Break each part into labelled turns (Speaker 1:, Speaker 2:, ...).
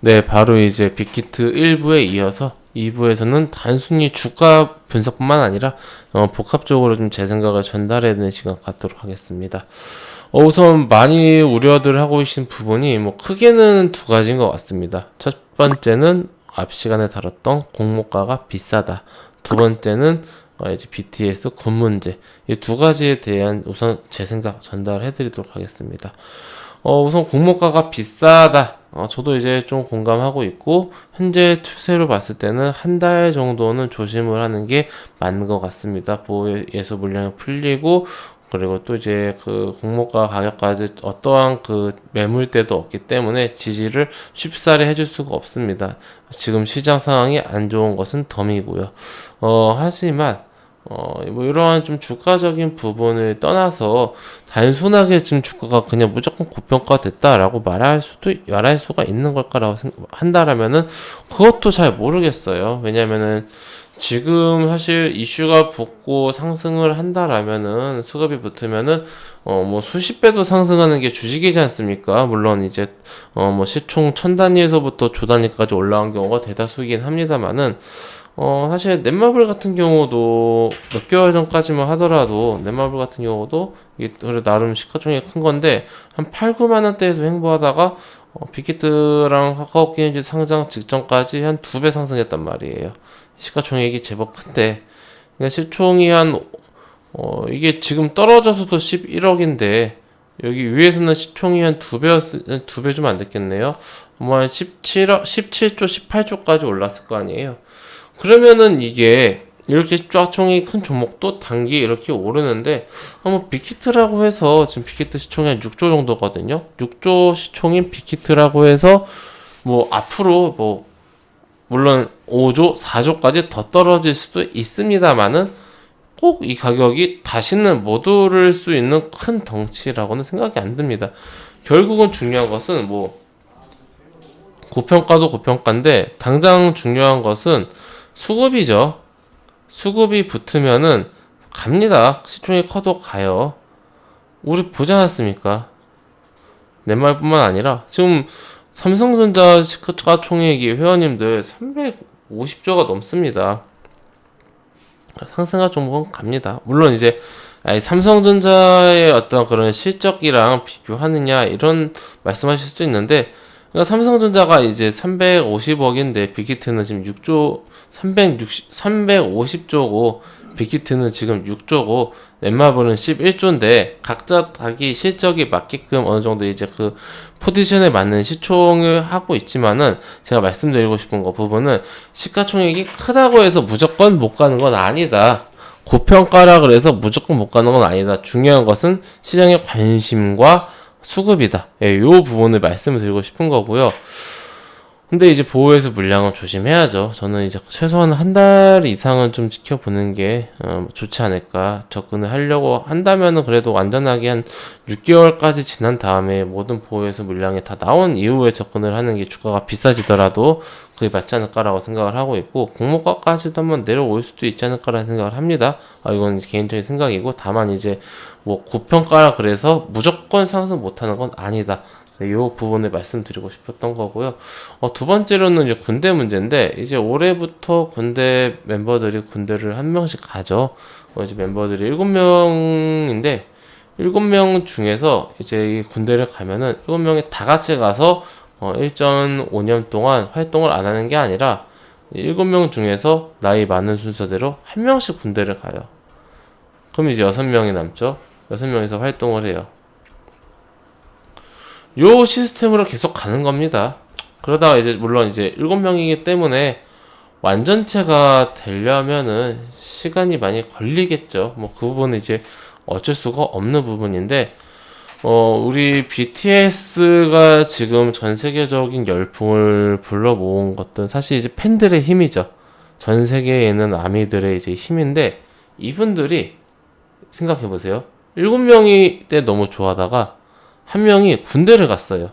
Speaker 1: 네, 바로 이제 빅히트 1부에 이어서 2부에서는 단순히 주가 분석뿐만 아니라 복합적으로 좀 제 생각을 전달해내는 시간 갖도록 하겠습니다. 우선 많이 우려들 하고 계신 부분이 뭐 크게는 두 가지인 것 같습니다. 첫 번째는 앞 시간에 다뤘던 공모가가 비싸다. 두 번째는 이제 BTS 군 문제. 이 두 가지에 대한 우선 제 생각 전달해드리도록 하겠습니다. 우선 공모가가 비싸다. 저도 이제 좀 공감하고 있고, 현재 추세로 봤을 때는 한 달 정도는 조심을 하는 게 맞는 것 같습니다. 보호예수 물량이 풀리고, 그리고 또 이제 그 공모가 가격까지 어떠한 그 매물대도 없기 때문에 지지를 쉽사리 해줄 수가 없습니다. 지금 시장 상황이 안 좋은 것은 덤이고요. 하지만 뭐 이러한 좀 주가적인 부분을 떠나서 단순하게 지금 주가가 그냥 무조건 고평가됐다라고 말할 수가 있는 걸까라고 한다라면은 그것도 잘 모르겠어요. 왜냐면은 지금 사실 이슈가 붙고 상승을 한다라면은 수급이 붙으면은 뭐 수십 배도 상승하는 게 주식이지 않습니까? 물론 이제 뭐 시총 1000단위에서부터 조단위까지 올라온 경우가 대다수이긴 합니다만은 사실 넷마블 같은 경우도 몇 개월 전까지만 하더라도 넷마블 같은 경우도 이게 그래 나름 시가총액이 큰 건데 한 8, 9만 원대에서 횡보하다가 빅히트랑 카카오게임즈 상장 직전까지 한 2배 상승했단 말이에요. 시가총액이 제법 큰데 그러니까 시총이 한 이게 지금 떨어져서도 11억인데 여기 위에서는 시총이 한 2배 좀 안 됐겠네요. 뭐 한 17억, 17조, 18조까지 올랐을 거 아니에요. 그러면은 이게 이렇게 시총이 큰 종목도 단기에 이렇게 오르는데 뭐 빅히트라고 해서 지금 빅히트 시총이 한 6조 정도거든요. 6조 시총인 빅히트라고 해서 뭐 앞으로 뭐 물론 5조, 4조까지 더 떨어질 수도 있습니다만은 꼭 이 가격이 다시는 못 오를 수 있는 큰 덩치라고는 생각이 안 듭니다. 결국은 중요한 것은 뭐 고평가도 고평가인데 당장 중요한 것은 수급이죠. 수급이 붙으면은 갑니다. 시총이 커도 가요. 우리 보지 않았습니까? 내 말뿐만 아니라 지금 삼성전자 시가총액이 회원님들 350조가 넘습니다. 상승할 종목은 갑니다. 물론 이제 삼성전자의 어떤 그런 실적이랑 비교하느냐 이런 말씀하실 수도 있는데 그러니까 삼성전자가 이제 350억인데 빅히트는 지금 6조 350조고 빅히트는 지금 6조고 넷마블은 11조인데 각자 자기 실적이 맞게끔 어느 정도 이제 그 포지션에 맞는 시총을 하고 있지만은 제가 말씀드리고 싶은 거 부분은 시가총액이 크다고 해서 무조건 못 가는 건 아니다. 고평가라 그래서 무조건 못 가는 건 아니다. 중요한 것은 시장의 관심과 수급이다. 예, 요 부분을 말씀을 드리고 싶은 거고요. 근데 이제 보호해서 물량은 조심해야죠. 저는 이제 최소한 한 달 이상은 좀 지켜보는 게 좋지 않을까. 접근을 하려고 한다면은 그래도 안전하게 한 6개월까지 지난 다음에 모든 보호해서 물량이 다 나온 이후에 접근을 하는 게 주가가 비싸지더라도 그게 맞지 않을까라고 생각을 하고 있고 공모가까지도 한번 내려올 수도 있지 않을까라는 생각을 합니다. 이건 개인적인 생각이고 다만 이제 뭐 고평가라 그래서 무조건 상승 못하는 건 아니다. 네, 이 부분을 말씀드리고 싶었던 거고요. 두 번째로는 이제 군대 문제인데, 이제 올해부터 군대 멤버들이 군대를 한 명씩 가죠. 이제 멤버들이 7명인데, 7명 중에서 이제 이 군대를 가면은 7명이 다 같이 가서 1.5년 동안 활동을 안 하는 게 아니라 7명 중에서 나이 많은 순서대로 한 명씩 군대를 가요. 그럼 이제 6명이 남죠. 6명이서 활동을 해요. 요 시스템으로 계속 가는 겁니다. 그러다가 이제 물론 이제 7명이기 때문에 완전체가 되려면은 시간이 많이 걸리겠죠. 뭐 그 부분은 이제 어쩔 수가 없는 부분인데 우리 BTS가 지금 전 세계적인 열풍을 불러 모은 것들은 사실 이제 팬들의 힘이죠. 전 세계에 있는 아미들의 이제 힘인데 이분들이 생각해 보세요. 7명이 때 너무 좋아하다가 한 명이 군대를 갔어요.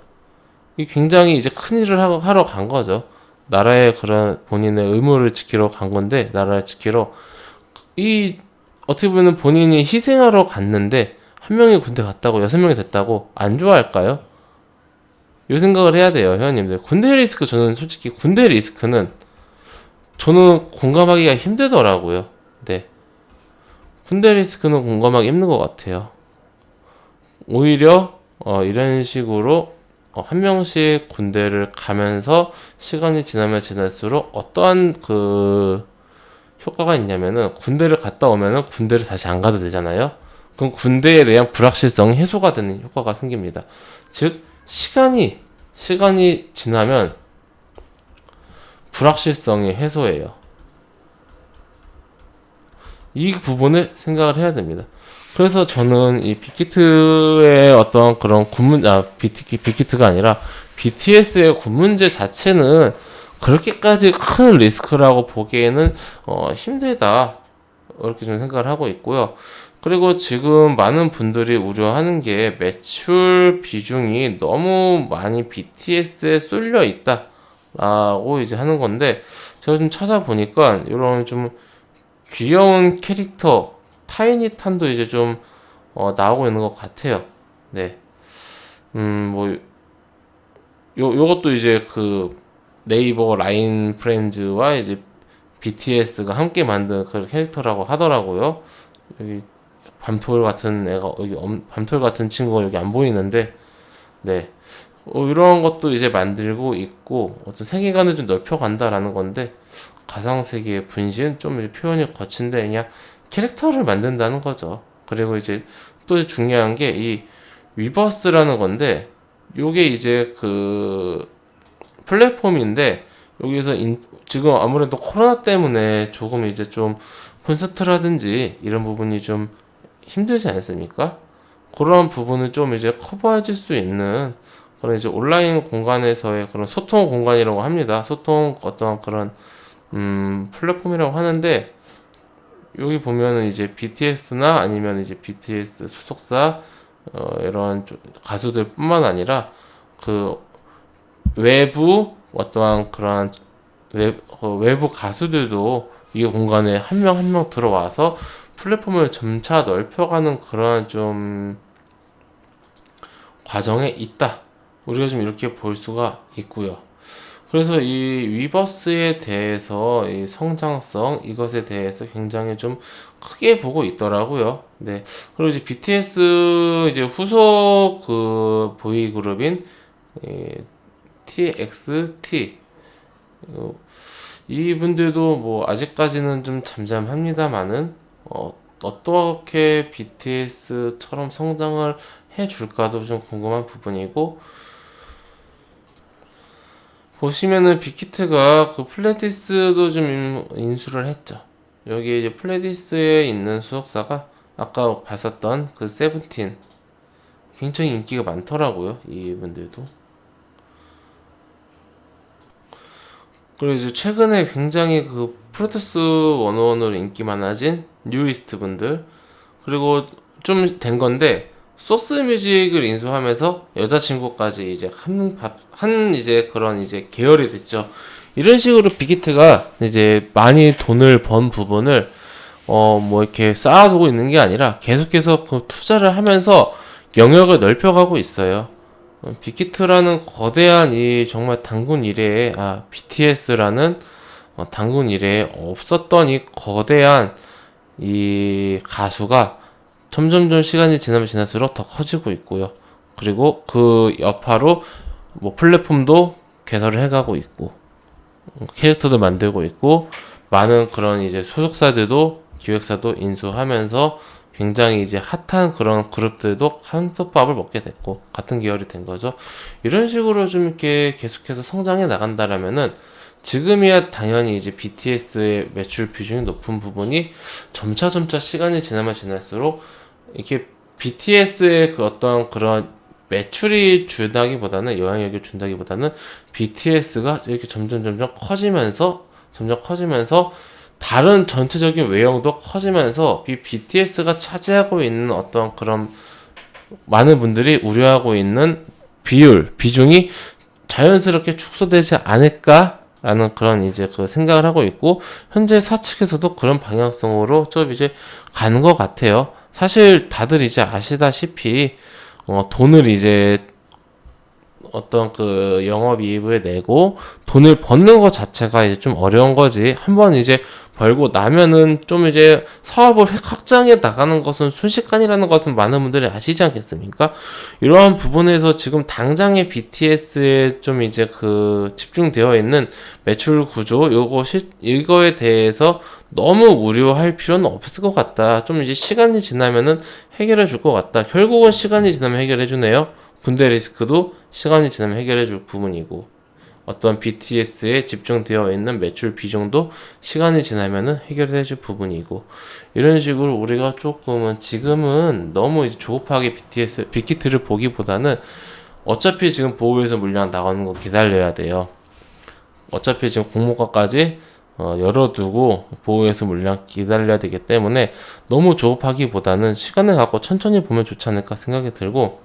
Speaker 1: 이 굉장히 이제 큰 일을 하러 간 거죠. 나라의 그런 본인의 의무를 지키러 간 건데, 나라를 지키러. 어떻게 보면 본인이 희생하러 갔는데, 한 명이 군대 갔다고 6명이 됐다고 안 좋아할까요? 이 생각을 해야 돼요, 회원님들. 군대 리스크, 저는 솔직히 군대 리스크는 저는 공감하기가 힘들더라고요. 네. 군대 리스크는 공감하기 힘든 것 같아요. 오히려 이런 식으로 한 명씩 군대를 가면서 시간이 지나면 지날수록 어떠한 그 효과가 있냐면은, 군대를 갔다 오면은 군대를 다시 안 가도 되잖아요. 그럼 군대에 대한 불확실성 해소가 되는 효과가 생깁니다. 즉 시간이 지나면 불확실성이 해소해요. 이 부분을 생각을 해야 됩니다. 그래서 저는 이 빅히트의 어떤 그런 빅히트가 아니라 BTS의 군 문제 자체는 그렇게까지 큰 리스크라고 보기에는 힘들다, 이렇게 좀 생각을 하고 있고요. 그리고 지금 많은 분들이 우려하는 게 매출 비중이 너무 많이 BTS에 쏠려 있다라고 이제 하는 건데, 제가 좀 찾아보니까 이런 좀 귀여운 캐릭터 타이니탄도 이제 좀 나오고 있는 것 같아요. 네. 뭐 요것도 이제 그 네이버 라인 프렌즈와 이제 BTS가 함께 만든 그 캐릭터라고 하더라고요. 여기 밤톨 같은 애가, 여기 밤톨 같은 친구가 여기 안 보이는데, 네. 이런 것도 이제 만들고 있고, 어떤 세계관을 좀 넓혀간다라는 건데, 가상세계의 분신, 좀 표현이 거친데, 그냥 캐릭터를 만든다는 거죠. 그리고 이제 또 중요한 게 이 위버스라는 건데, 요게 이제 그 플랫폼인데, 여기서 지금 아무래도 코로나 때문에 조금 이제 좀 콘서트라든지 이런 부분이 좀 힘들지 않습니까? 그런 부분을 좀 이제 커버해 줄 수 있는 그런 이제 온라인 공간에서의 그런 소통 공간이라고 합니다. 소통 어떤 그런 플랫폼이라고 하는데, 여기 보면은 이제 BTS나 아니면 이제 BTS 소속사 이런 가수들뿐만 아니라 그 외부 어떠한 그런 외부 가수들도 이 공간에 한 명 한 명 들어와서 플랫폼을 점차 넓혀가는 그런 좀 과정에 있다, 우리가 좀 이렇게 볼 수가 있고요. 그래서 이 위버스에 대해서 이 성장성, 이것에 대해서 굉장히 좀 크게 보고 있더라고요. 네. 그리고 이제 BTS 이제 후속 그 보이 그룹인 TXT, 이분들도 뭐 아직까지는 좀 잠잠합니다만은 어떻게 BTS처럼 성장을 해줄까도 좀 궁금한 부분이고, 보시면은 빅히트가 그 플레디스도 좀 인수를 했죠. 여기 이제 플레디스에 있는 소속사가 아까 봤었던 그 세븐틴, 굉장히 인기가 많더라고요, 이분들도. 그리고 이제 최근에 굉장히 그 프로듀스 101으로 인기 많아진 뉴이스트 분들, 그리고 좀 된 건데 소스 뮤직을 인수하면서 여자친구까지 이제 한 이제 그런 이제 계열이 됐죠. 이런 식으로 빅히트가 이제 많이 돈을 번 부분을 뭐 이렇게 쌓아두고 있는 게 아니라 계속해서 그 투자를 하면서 영역을 넓혀가고 있어요. 빅히트라는 거대한 이 정말 단군 이래에 BTS라는 단군 이래에 없었던 이 거대한 이 가수가 점점점 시간이 지나면 지날수록 더 커지고 있고요. 그리고 그 여파로 뭐 플랫폼도 개설을 해가고 있고, 캐릭터도 만들고 있고, 많은 그런 이제 소속사들도 기획사도 인수하면서 굉장히 이제 핫한 그런 그룹들도 한솥밥을 먹게 됐고, 같은 계열이 된 거죠. 이런 식으로 좀 이렇게 계속해서 성장해 나간다라면은, 지금이야 당연히 이제 BTS의 매출 비중이 높은 부분이 점차 시간이 지나면 지날수록 이렇게 BTS의 그 어떤 그런 매출이 준다기보다는, 영향력을 준다기보다는 BTS가 이렇게 점점 커지면서 다른 전체적인 외형도 커지면서 이 BTS가 차지하고 있는 어떤 그런 많은 분들이 우려하고 있는 비중이 자연스럽게 축소되지 않을까라는 그런 이제 그 생각을 하고 있고, 현재 사측에서도 그런 방향성으로 좀 이제 가는 것 같아요. 사실 다들 이제 아시다시피 돈을 이제 어떤 그 영업이익을 내고 돈을 버는 것 자체가 이제 좀 어려운 거지. 한번 이제 벌고 나면은 좀 이제 사업을 확장해 나가는 것은 순식간이라는 것은 많은 분들이 아시지 않겠습니까? 이러한 부분에서 지금 당장의 BTS에 좀 이제 그 집중되어 있는 매출 구조 이거에 대해서 너무 우려할 필요는 없을 것 같다. 좀 이제 시간이 지나면은 해결해 줄 것 같다. 결국은 시간이 지나면 해결해 주네요. 분배 리스크도 시간이 지나면 해결해 줄 부분이고, 어떤 BTS에 집중되어 있는 매출 비중도 시간이 지나면은 해결해 줄 부분이고, 이런 식으로 우리가 조금은 지금은 너무 이제 조급하게 빅히트를 보기보다는 어차피 지금 보호해서 물량 나가는 거 기다려야 돼요. 어차피 지금 공모가까지 열어두고 보호해서 물량 기다려야 되기 때문에 너무 조급하기보다는 시간을 갖고 천천히 보면 좋지 않을까 생각이 들고,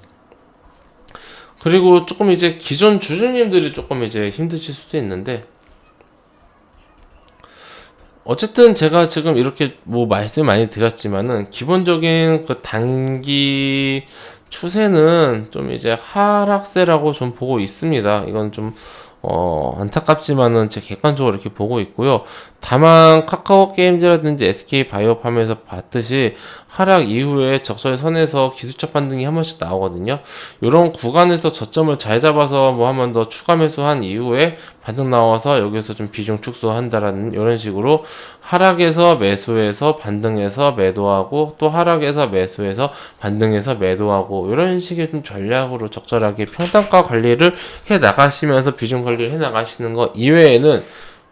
Speaker 1: 그리고 조금 이제 기존 주주님들이 조금 이제 힘드실 수도 있는데, 어쨌든 제가 지금 이렇게 뭐 말씀 많이 드렸지만은 기본적인 그 단기 추세는 좀 이제 하락세라고 좀 보고 있습니다. 이건 좀 안타깝지만은 제 객관적으로 이렇게 보고 있고요. 다만 카카오 게임즈라든지 SK 바이오팜에서 봤듯이 하락 이후에 적설 선에서 기술적 반등이 한 번씩 나오거든요. 이런 구간에서 저점을 잘 잡아서 뭐 한 번 더 추가 매수한 이후에 반등 나와서 여기서 좀 비중 축소한다라는 이런 식으로 하락에서 매수해서 반등해서 매도하고, 또 하락에서 매수해서 반등해서 매도하고, 이런 식의 좀 전략으로 적절하게 평단가 관리를 해 나가시면서 비중 관리를 해 나가시는 것 이외에는,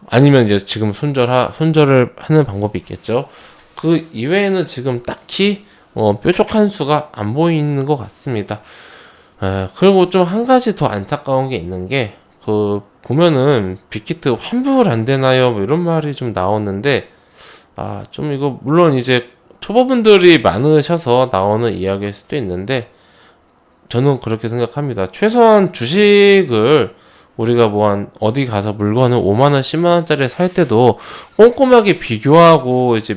Speaker 1: 아니면 이제 지금 손절을 하는 방법이 있겠죠. 그 이외에는 지금 딱히 뾰족한 수가 안 보이는 것 같습니다. 그리고 좀 한 가지 더 안타까운 게 있는 게, 그 보면은 빅히트 환불 안 되나요? 뭐 이런 말이 좀 나오는데, 좀 이거 물론 이제 초보분들이 많으셔서 나오는 이야기일 수도 있는데, 저는 그렇게 생각합니다. 최소한 주식을 우리가 뭐 한 어디 가서 물건을 5만원, 10만원짜리 살 때도 꼼꼼하게 비교하고 이제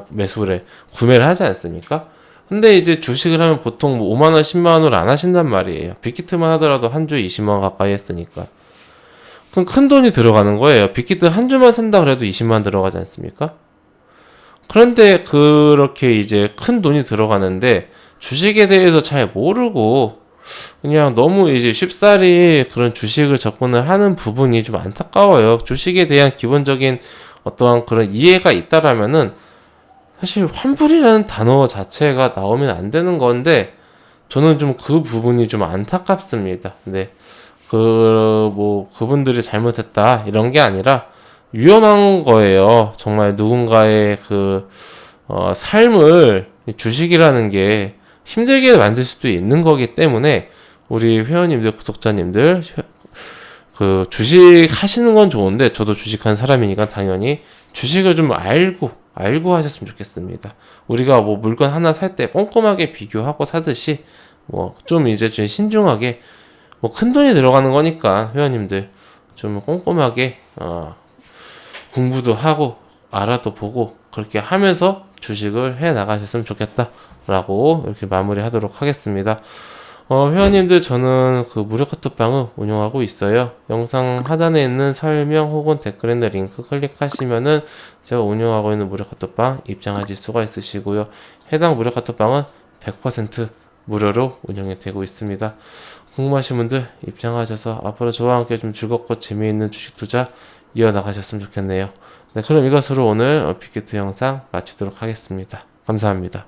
Speaker 1: 매수를 구매를 하지 않습니까? 근데 이제 주식을 하면 보통 뭐 5만원, 10만원을 안 하신단 말이에요. 빅히트만 하더라도 한 주에 20만원 가까이 했으니까. 그럼 큰 돈이 들어가는 거예요. 빅히트 한 주만 산다 그래도 20만원 들어가지 않습니까? 그런데 그렇게 이제 큰 돈이 들어가는데 주식에 대해서 잘 모르고 그냥 너무 이제 쉽사리 그런 주식을 접근을 하는 부분이 좀 안타까워요. 주식에 대한 기본적인 어떠한 그런 이해가 있다라면은 사실 환불이라는 단어 자체가 나오면 안 되는 건데, 저는 좀 그 부분이 좀 안타깝습니다. 근데 그분들이 잘못했다 이런 게 아니라 위험한 거예요. 정말 누군가의 삶을 주식이라는 게 힘들게 만들 수도 있는 거기 때문에, 우리 회원님들, 구독자님들, 그 주식 하시는 건 좋은데, 저도 주식하는 사람이니까 당연히 주식을 좀 알고 하셨으면 좋겠습니다. 우리가 뭐 물건 하나 살 때 꼼꼼하게 비교하고 사듯이 뭐 좀 이제 좀 신중하게, 뭐 큰 돈이 들어가는 거니까 회원님들 좀 꼼꼼하게 공부도 하고 알아도 보고 그렇게 하면서 주식을 해 나가셨으면 좋겠다라고 이렇게 마무리하도록 하겠습니다. 회원님들, 저는 그 무료 카톡방을 운영하고 있어요. 영상 하단에 있는 설명 혹은 댓글에 있는 링크 클릭하시면은 제가 운영하고 있는 무료 카톡방 입장하실 수가 있으시고요. 해당 무료 카톡방은 100% 무료로 운영이 되고 있습니다. 궁금하신 분들 입장하셔서 앞으로 저와 함께 좀 즐겁고 재미있는 주식 투자 이어나가셨으면 좋겠네요. 네, 그럼 이것으로 오늘 빅히트 영상 마치도록 하겠습니다. 감사합니다.